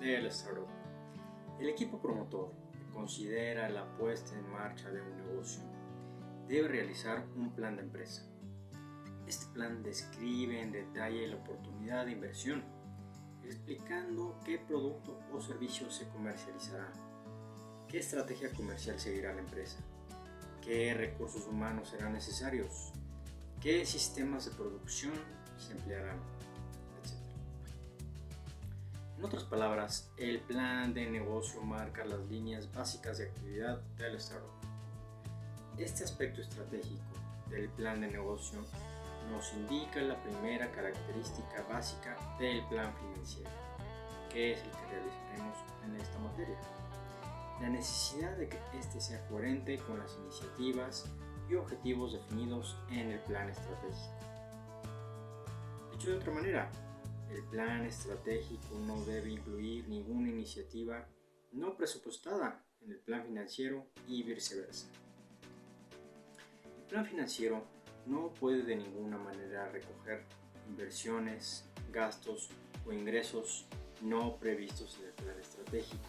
del startup. El equipo promotor que considera la puesta en marcha de un negocio debe realizar un plan de empresa. Este plan describe en detalle la oportunidad de inversión, explicando qué producto o servicio se comercializará, qué estrategia comercial seguirá la empresa, qué recursos humanos serán necesarios, qué sistemas de producción se emplearán, etc. En otras palabras, el plan de negocio marca las líneas básicas de actividad del startup. Este aspecto estratégico del plan de negocio nos indica la primera característica básica del plan financiero, que es el que realizaremos en esta materia. La necesidad de que éste sea coherente con las iniciativas y objetivos definidos en el plan estratégico. Dicho de otra manera, el plan estratégico no debe incluir ninguna iniciativa no presupuestada en el plan financiero y viceversa. El plan financiero no puede de ninguna manera recoger inversiones, gastos o ingresos no previstos en el plan estratégico.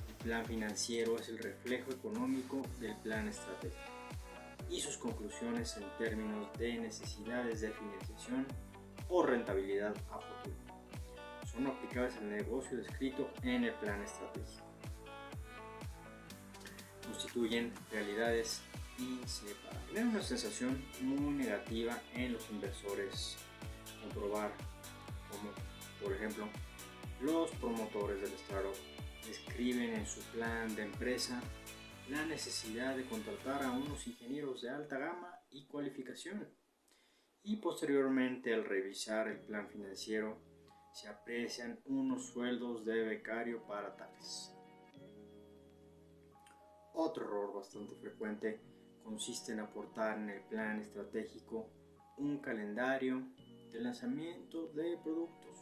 El plan financiero es el reflejo económico del plan estratégico y sus conclusiones en términos de necesidades de financiación o rentabilidad a futuro son aplicables al negocio descrito en el plan estratégico. Constituyen realidades inseparables. Generan una sensación muy negativa en los inversores. Comprobar como, por ejemplo, los promotores del startup describen en su plan de empresa la necesidad de contratar a unos ingenieros de alta gama y cualificación, y posteriormente, al revisar el plan financiero, se aprecian unos sueldos de becario para tales. Otro error bastante frecuente consiste en aportar en el plan estratégico un calendario de lanzamiento de productos,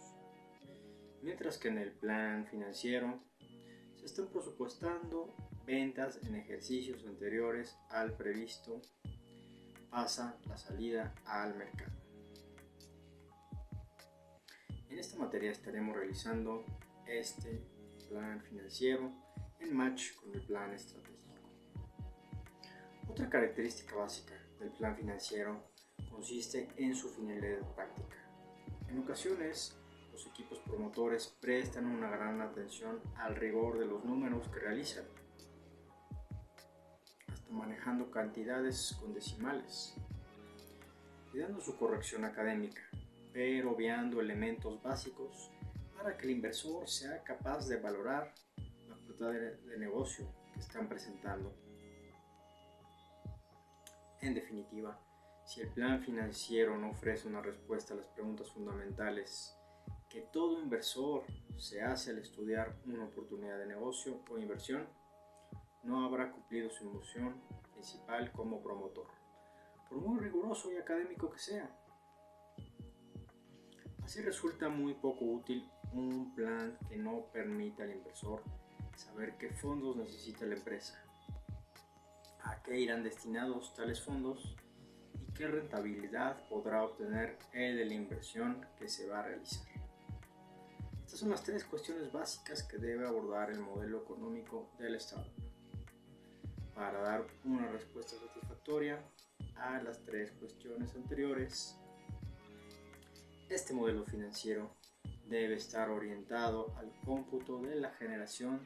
mientras que en el plan financiero se están presupuestando ventas en ejercicios anteriores al previsto. Pasa la salida al mercado. En esta materia estaremos realizando este plan financiero en match con el plan estratégico. Otra característica básica del plan financiero consiste en su finalidad práctica. En ocasiones, los equipos promotores prestan una gran atención al rigor de los números que realizan, manejando cantidades con decimales, cuidando su corrección académica, pero obviando elementos básicos para que el inversor sea capaz de valorar la oportunidad de negocio que están presentando. En definitiva, si el plan financiero no ofrece una respuesta a las preguntas fundamentales que todo inversor se hace al estudiar una oportunidad de negocio o inversión, no habrá cumplido su función principal como promotor, por muy riguroso y académico que sea. Así resulta muy poco útil un plan que no permita al inversor saber qué fondos necesita la empresa, a qué irán destinados tales fondos y qué rentabilidad podrá obtener de la inversión que se va a realizar. Estas son las tres cuestiones básicas que debe abordar el modelo económico del startup para dar una respuesta satisfactoria a las tres cuestiones anteriores. Este modelo financiero debe estar orientado al cómputo de la generación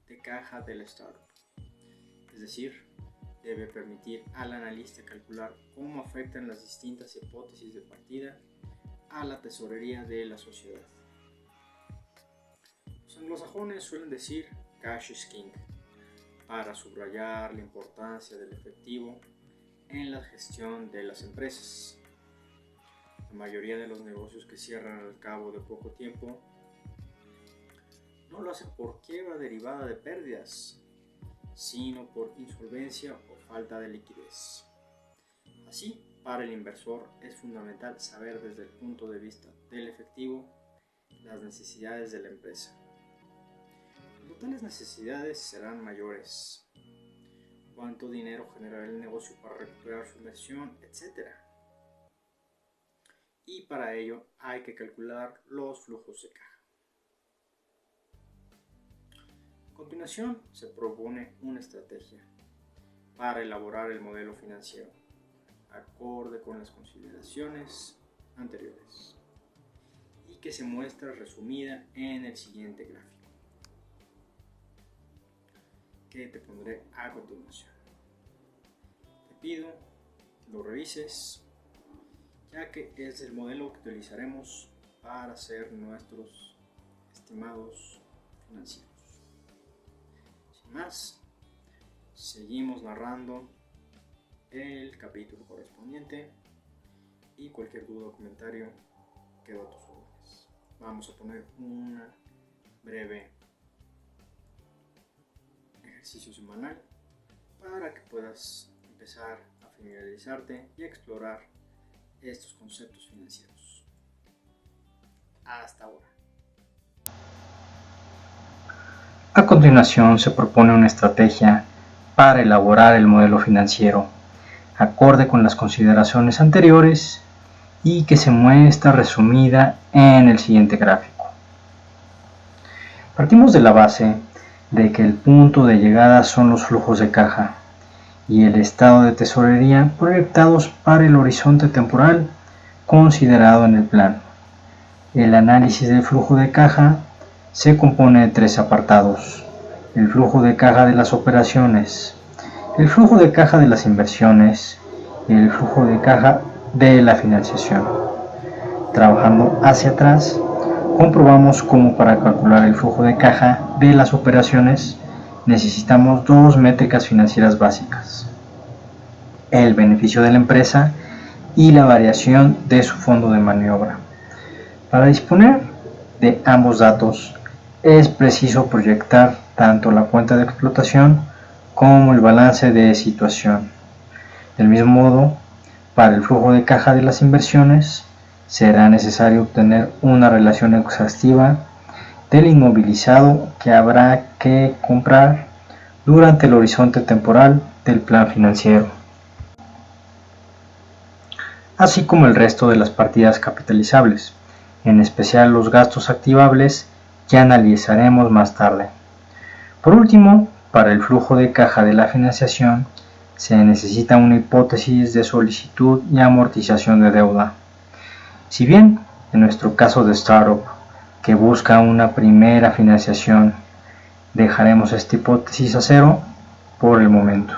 de caja del startup, es decir, debe permitir al analista calcular cómo afectan las distintas hipótesis de partida a la tesorería de la sociedad. Los anglosajones suelen decir cash is king, para subrayar la importancia del efectivo en la gestión de las empresas. La mayoría de los negocios que cierran al cabo de poco tiempo no lo hacen por quiebra derivada de pérdidas, sino por insolvencia o falta de liquidez. Así, para el inversor es fundamental saber desde el punto de vista del efectivo las necesidades de la empresa. Tales necesidades serán mayores, cuánto dinero generará el negocio para recuperar su inversión, etc. Y para ello hay que calcular los flujos de caja. A continuación, se propone una estrategia para elaborar el modelo financiero, acorde con las consideraciones anteriores, y que se muestra resumida en el siguiente gráfico, que te pondré a continuación. Te pido lo revises, ya que es el modelo que utilizaremos para hacer nuestros estimados financieros. Sin más, seguimos narrando el capítulo correspondiente y cualquier duda o comentario quedo a tus órdenes. Vamos a poner un breve ejercicio semanal para que puedas empezar a familiarizarte y a explorar estos conceptos financieros. Hasta ahora. A continuación se propone una estrategia para elaborar el modelo financiero, acorde con las consideraciones anteriores y que se muestra resumida en el siguiente gráfico. Partimos de la base de que el punto de llegada son los flujos de caja y el estado de tesorería proyectados para el horizonte temporal considerado en el plan. El análisis del flujo de caja se compone de tres apartados: el flujo de caja de las operaciones, el flujo de caja de las inversiones y el flujo de caja de la financiación. Trabajando hacia atrás, comprobamos cómo para calcular el flujo de caja de las operaciones necesitamos dos métricas financieras básicas: el beneficio de la empresa y la variación de su fondo de maniobra. Para disponer de ambos datos, es preciso proyectar tanto la cuenta de explotación como el balance de situación. Del mismo modo, para el flujo de caja de las inversiones, será necesario obtener una relación exhaustiva del inmovilizado que habrá que comprar durante el horizonte temporal del plan financiero, así como el resto de las partidas capitalizables, en especial los gastos activables que analizaremos más tarde. Por último, para el flujo de caja de la financiación, se necesita una hipótesis de solicitud y amortización de deuda. Si bien, en nuestro caso de startup, que busca una primera financiación, dejaremos esta hipótesis a cero por el momento.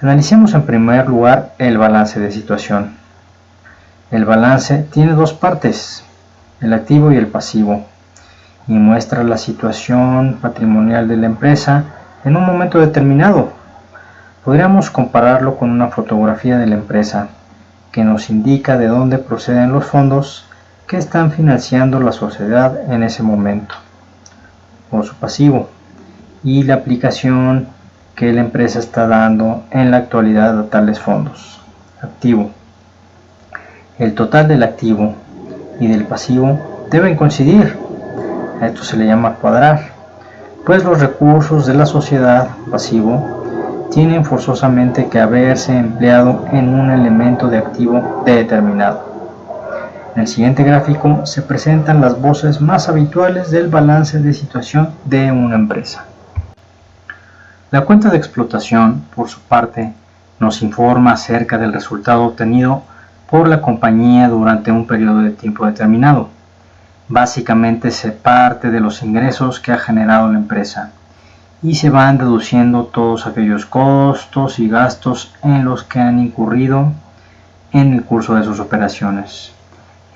Analicemos en primer lugar el balance de situación. El balance tiene dos partes, el activo y el pasivo, y muestra la situación patrimonial de la empresa en un momento determinado. Podríamos compararlo con una fotografía de la empresa que nos indica de dónde proceden los fondos que están financiando la sociedad en ese momento, o su pasivo, y la aplicación que la empresa está dando en la actualidad a tales fondos. Activo. El total del activo y del pasivo deben coincidir. A esto se le llama cuadrar, pues los recursos de la sociedad, pasivo, tienen forzosamente que haberse empleado en un elemento de activo determinado. En el siguiente gráfico se presentan las voces más habituales del balance de situación de una empresa. La cuenta de explotación, por su parte, nos informa acerca del resultado obtenido por la compañía durante un periodo de tiempo determinado. Básicamente se parte de los ingresos que ha generado la empresa y se van deduciendo todos aquellos costos y gastos en los que han incurrido en el curso de sus operaciones.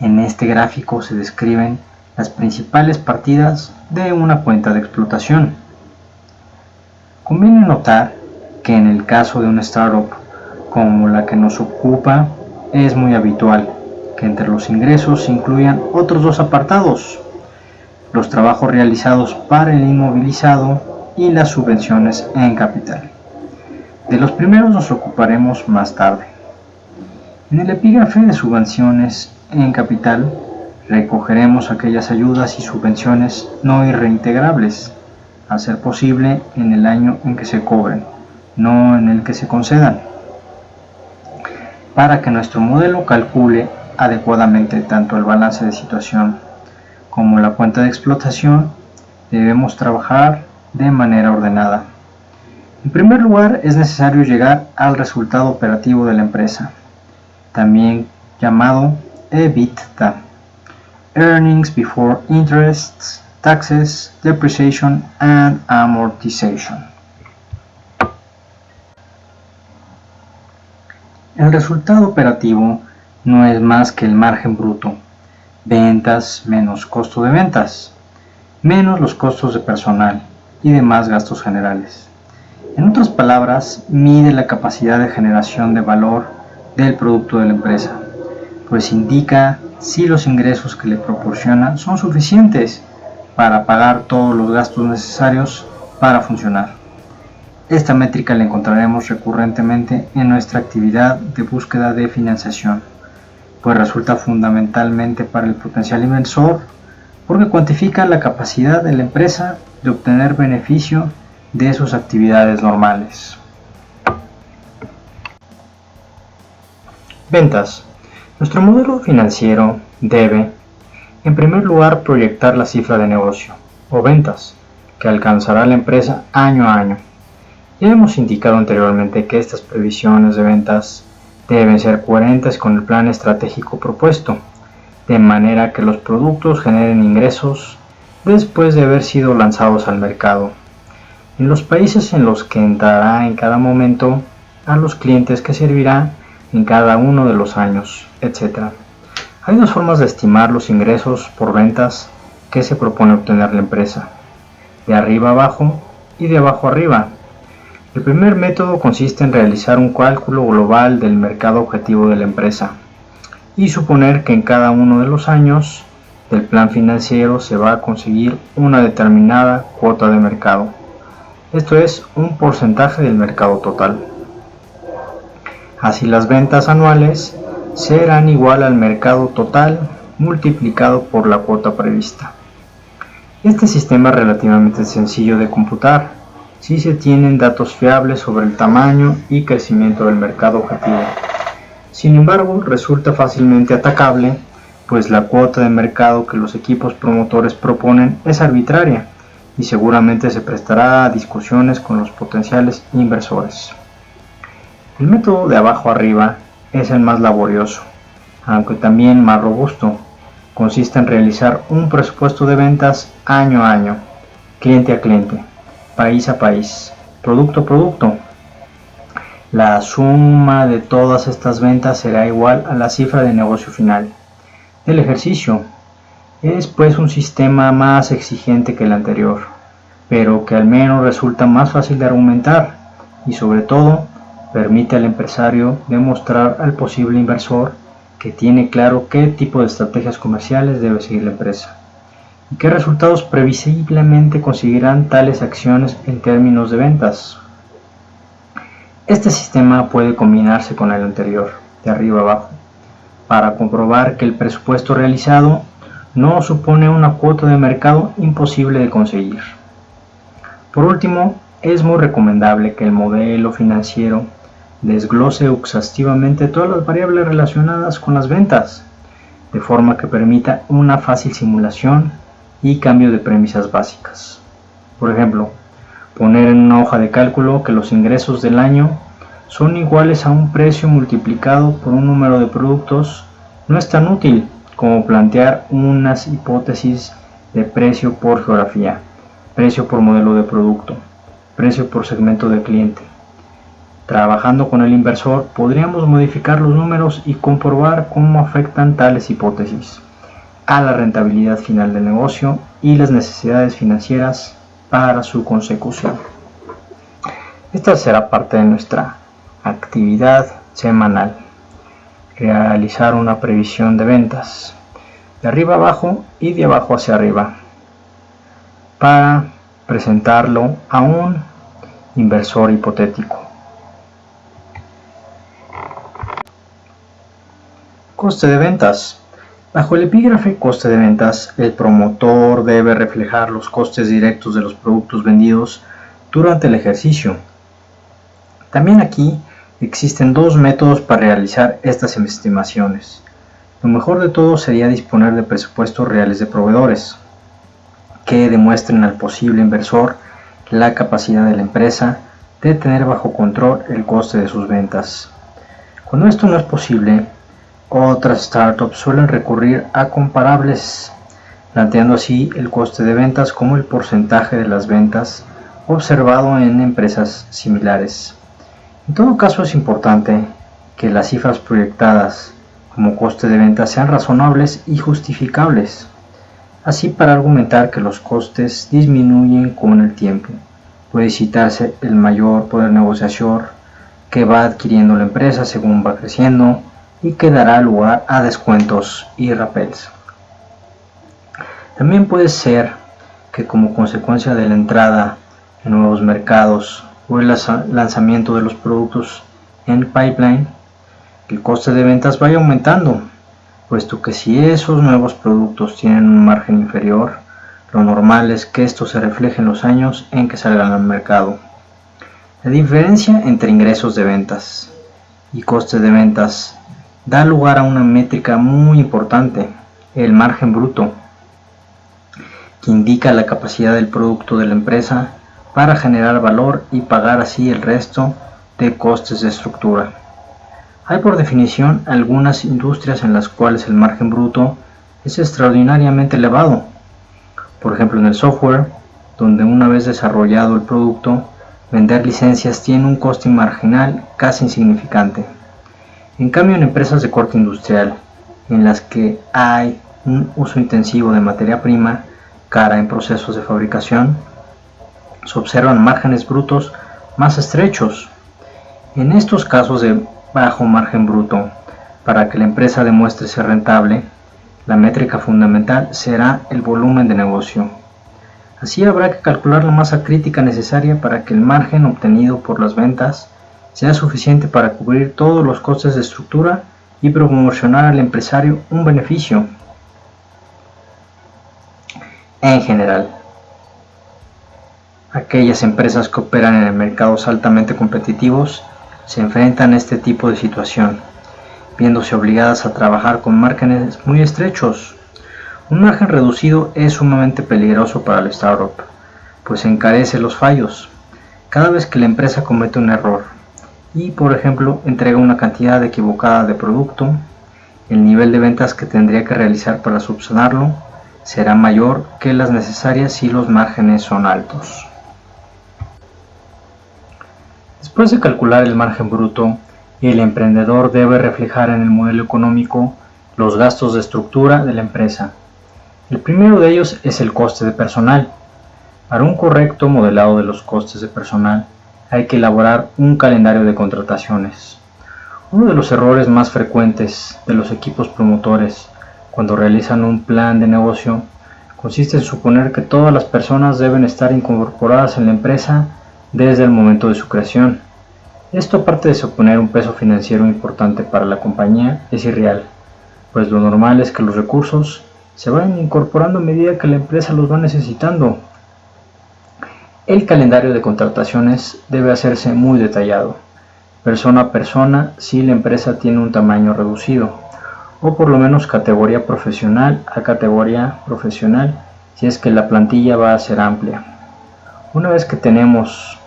En este gráfico se describen las principales partidas de una cuenta de explotación. Conviene notar que en el caso de una startup como la que nos ocupa, es muy habitual que entre los ingresos se incluyan otros dos apartados: los trabajos realizados para el inmovilizado y las subvenciones en capital. De los primeros nos ocuparemos más tarde. En el epígrafe de subvenciones en capital recogeremos aquellas ayudas y subvenciones no irreintegrables, a ser posible en el año en que se cobren, no en el que se concedan. Para que nuestro modelo calcule adecuadamente tanto el balance de situación como la cuenta de explotación, debemos trabajar de manera ordenada. En primer lugar, es necesario llegar al resultado operativo de la empresa, también llamado EBITDA, Earnings Before Interest, Taxes, Depreciation and Amortization. El resultado operativo no es más que el margen bruto, ventas menos costo de ventas, menos los costos de personal y demás gastos generales. En otras palabras, mide la capacidad de generación de valor del producto de la empresa, pues indica si los ingresos que le proporciona son suficientes para pagar todos los gastos necesarios para funcionar. Esta métrica la encontraremos recurrentemente en nuestra actividad de búsqueda de financiación, pues resulta fundamentalmente para el potencial inversor porque cuantifica la capacidad de la empresa de obtener beneficio de sus actividades normales. Ventas. Nuestro modelo financiero debe, en primer lugar, proyectar la cifra de negocio o ventas que alcanzará la empresa año a año. Ya hemos indicado anteriormente que estas previsiones de ventas deben ser coherentes con el plan estratégico propuesto, de manera que los productos generen ingresos después de haber sido lanzados al mercado, en los países en los que entrará en cada momento, a los clientes que servirá en cada uno de los años, etc. Hay dos formas de estimar los ingresos por ventas que se propone obtener la empresa, de arriba abajo y de abajo arriba. El primer método consiste en realizar un cálculo global del mercado objetivo de la empresa y suponer que en cada uno de los años del plan financiero se va a conseguir una determinada cuota de mercado. Esto es un porcentaje del mercado total. Así las ventas anuales serán igual al mercado total multiplicado por la cuota prevista. Este sistema es relativamente sencillo de computar si se tienen datos fiables sobre el tamaño y crecimiento del mercado objetivo. Sin embargo, resulta fácilmente atacable, pues la cuota de mercado que los equipos promotores proponen es arbitraria y seguramente se prestará a discusiones con los potenciales inversores. El método de abajo arriba es el más laborioso, aunque también más robusto. Consiste en realizar un presupuesto de ventas año a año, cliente a cliente, país a país, producto a producto. La suma de todas estas ventas será igual a la cifra de negocio final del ejercicio. Es pues un sistema más exigente que el anterior, pero que al menos resulta más fácil de argumentar y sobre todo permite al empresario demostrar al posible inversor que tiene claro qué tipo de estrategias comerciales debe seguir la empresa y qué resultados previsiblemente conseguirán tales acciones en términos de ventas. Este sistema puede combinarse con el anterior, de arriba abajo, para comprobar que el presupuesto realizado no supone una cuota de mercado imposible de conseguir. Por último, es muy recomendable que el modelo financiero desglose exhaustivamente todas las variables relacionadas con las ventas, de forma que permita una fácil simulación y cambio de premisas básicas. Por ejemplo, poner en una hoja de cálculo que los ingresos del año son iguales a un precio multiplicado por un número de productos no es tan útil como plantear unas hipótesis de precio por geografía, precio por modelo de producto, precio por segmento de cliente. Trabajando con el inversor podríamos modificar los números y comprobar cómo afectan tales hipótesis a la rentabilidad final del negocio y las necesidades financieras para su consecución. Esta será parte de nuestra actividad semanal, realizar una previsión de ventas de arriba abajo y de abajo hacia arriba para presentarlo a un inversor hipotético. Coste de ventas. Bajo el epígrafe coste de ventas, el promotor debe reflejar los costes directos de los productos vendidos durante el ejercicio. También aquí existen dos métodos para realizar estas estimaciones. Lo mejor de todo sería disponer de presupuestos reales de proveedores que demuestren al posible inversor la capacidad de la empresa de tener bajo control el coste de sus ventas. Cuando esto no es posible, otras startups suelen recurrir a comparables, planteando así el coste de ventas como el porcentaje de las ventas observado en empresas similares. En todo caso, es importante que las cifras proyectadas como coste de ventas sean razonables y justificables, así para argumentar que los costes disminuyen con el tiempo. Puede citarse el mayor poder negociador que va adquiriendo la empresa según va creciendo y que dará lugar a descuentos y rappels. También puede ser que como consecuencia de la entrada en nuevos mercados o el lanzamiento de los productos en pipeline, el coste de ventas vaya aumentando, puesto que si esos nuevos productos tienen un margen inferior, lo normal es que esto se refleje en los años en que salgan al mercado. La diferencia entre ingresos de ventas y coste de ventas da lugar a una métrica muy importante, el margen bruto, que indica la capacidad del producto de la empresa para generar valor y pagar así el resto de costes de estructura. Hay por definición algunas industrias en las cuales el margen bruto es extraordinariamente elevado. Por ejemplo, en el software, donde una vez desarrollado el producto, vender licencias tiene un coste marginal casi insignificante. En cambio, en empresas de corte industrial, en las que hay un uso intensivo de materia prima cara en procesos de fabricación, se observan márgenes brutos más estrechos. En estos casos de bajo margen bruto, para que la empresa demuestre ser rentable, la métrica fundamental será el volumen de negocio. Así habrá que calcular la masa crítica necesaria para que el margen obtenido por las ventas sea suficiente para cubrir todos los costes de estructura y proporcionar al empresario un beneficio. En general, aquellas empresas que operan en mercados altamente competitivos se enfrentan a este tipo de situación, viéndose obligadas a trabajar con márgenes muy estrechos. Un margen reducido es sumamente peligroso para la startup, pues encarece los fallos. Cada vez que la empresa comete un error y, por ejemplo, entrega una cantidad equivocada de producto, el nivel de ventas que tendría que realizar para subsanarlo será mayor que las necesarias si los márgenes son altos. Después de calcular el margen bruto, el emprendedor debe reflejar en el modelo económico los gastos de estructura de la empresa. El primero de ellos es el coste de personal. Para un correcto modelado de los costes de personal, hay que elaborar un calendario de contrataciones. Uno de los errores más frecuentes de los equipos promotores cuando realizan un plan de negocio consiste en suponer que todas las personas deben estar incorporadas en la empresa desde el momento de su creación. Esto, aparte de suponer un peso financiero importante para la compañía, es irreal, pues lo normal es que los recursos se vayan incorporando a medida que la empresa los va necesitando. El calendario de contrataciones debe hacerse muy detallado, persona a persona si la empresa tiene un tamaño reducido, o por lo menos categoría profesional a categoría profesional si es que la plantilla va a ser amplia. Una vez que tenemos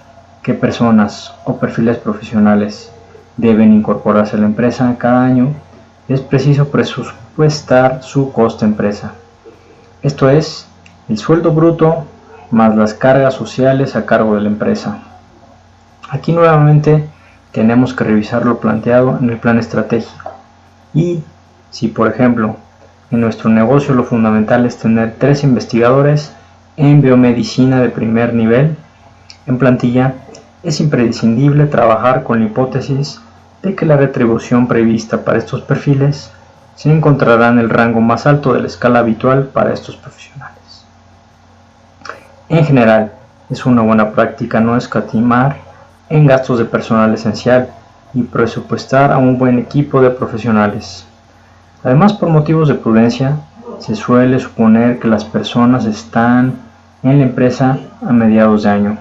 qué personas o perfiles profesionales deben incorporarse a la empresa cada año, es preciso presupuestar su coste empresa. Esto es, el sueldo bruto más las cargas sociales a cargo de la empresa. Aquí nuevamente tenemos que revisar lo planteado en el plan estratégico y si, por ejemplo, en nuestro negocio lo fundamental es tener 3 investigadores en biomedicina de primer nivel en plantilla, es imprescindible trabajar con la hipótesis de que la retribución prevista para estos perfiles se encontrará en el rango más alto de la escala habitual para estos profesionales. En general, es una buena práctica no escatimar en gastos de personal esencial y presupuestar a un buen equipo de profesionales. Además, por motivos de prudencia, se suele suponer que las personas están en la empresa a mediados de año,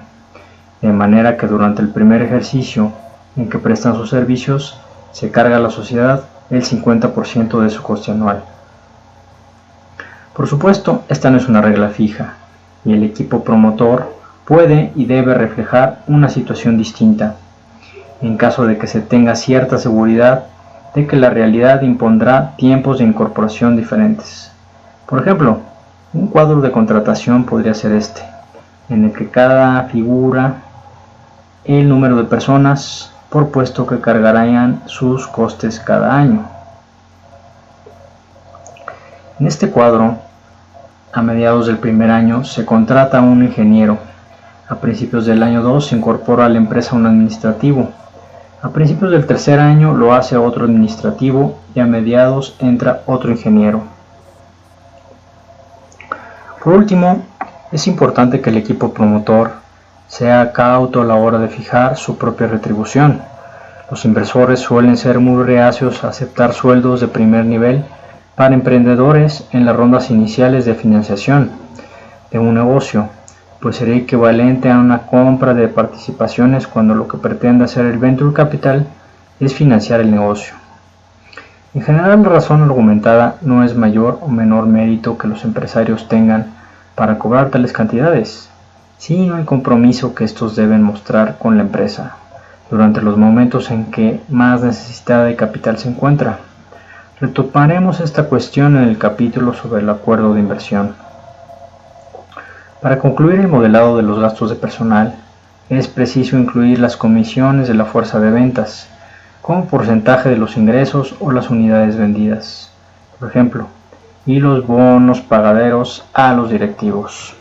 de manera que durante el primer ejercicio en que prestan sus servicios, se carga a la sociedad el 50% de su coste anual. Por supuesto, esta no es una regla fija, y el equipo promotor puede y debe reflejar una situación distinta, en caso de que se tenga cierta seguridad de que la realidad impondrá tiempos de incorporación diferentes. Por ejemplo, un cuadro de contratación podría ser este, en el que cada figura el número de personas por puesto que cargarán sus costes cada año. En este cuadro, a mediados del primer año se contrata a un ingeniero. A principios del año 2 se incorpora a la empresa un administrativo. A principios del tercer año lo hace otro administrativo y a mediados entra otro ingeniero. Por último, es importante que el equipo promotor sea cauto a la hora de fijar su propia retribución. Los inversores suelen ser muy reacios a aceptar sueldos de primer nivel para emprendedores en las rondas iniciales de financiación de un negocio, pues sería equivalente a una compra de participaciones cuando lo que pretende hacer el Venture Capital es financiar el negocio. En general, la razón argumentada no es mayor o menor mérito que los empresarios tengan para cobrar tales cantidades, sino el compromiso que estos deben mostrar con la empresa durante los momentos en que más necesitada de capital se encuentra. Retomaremos esta cuestión en el capítulo sobre el acuerdo de inversión. Para concluir el modelado de los gastos de personal, es preciso incluir las comisiones de la fuerza de ventas como porcentaje de los ingresos o las unidades vendidas, por ejemplo, y los bonos pagaderos a los directivos.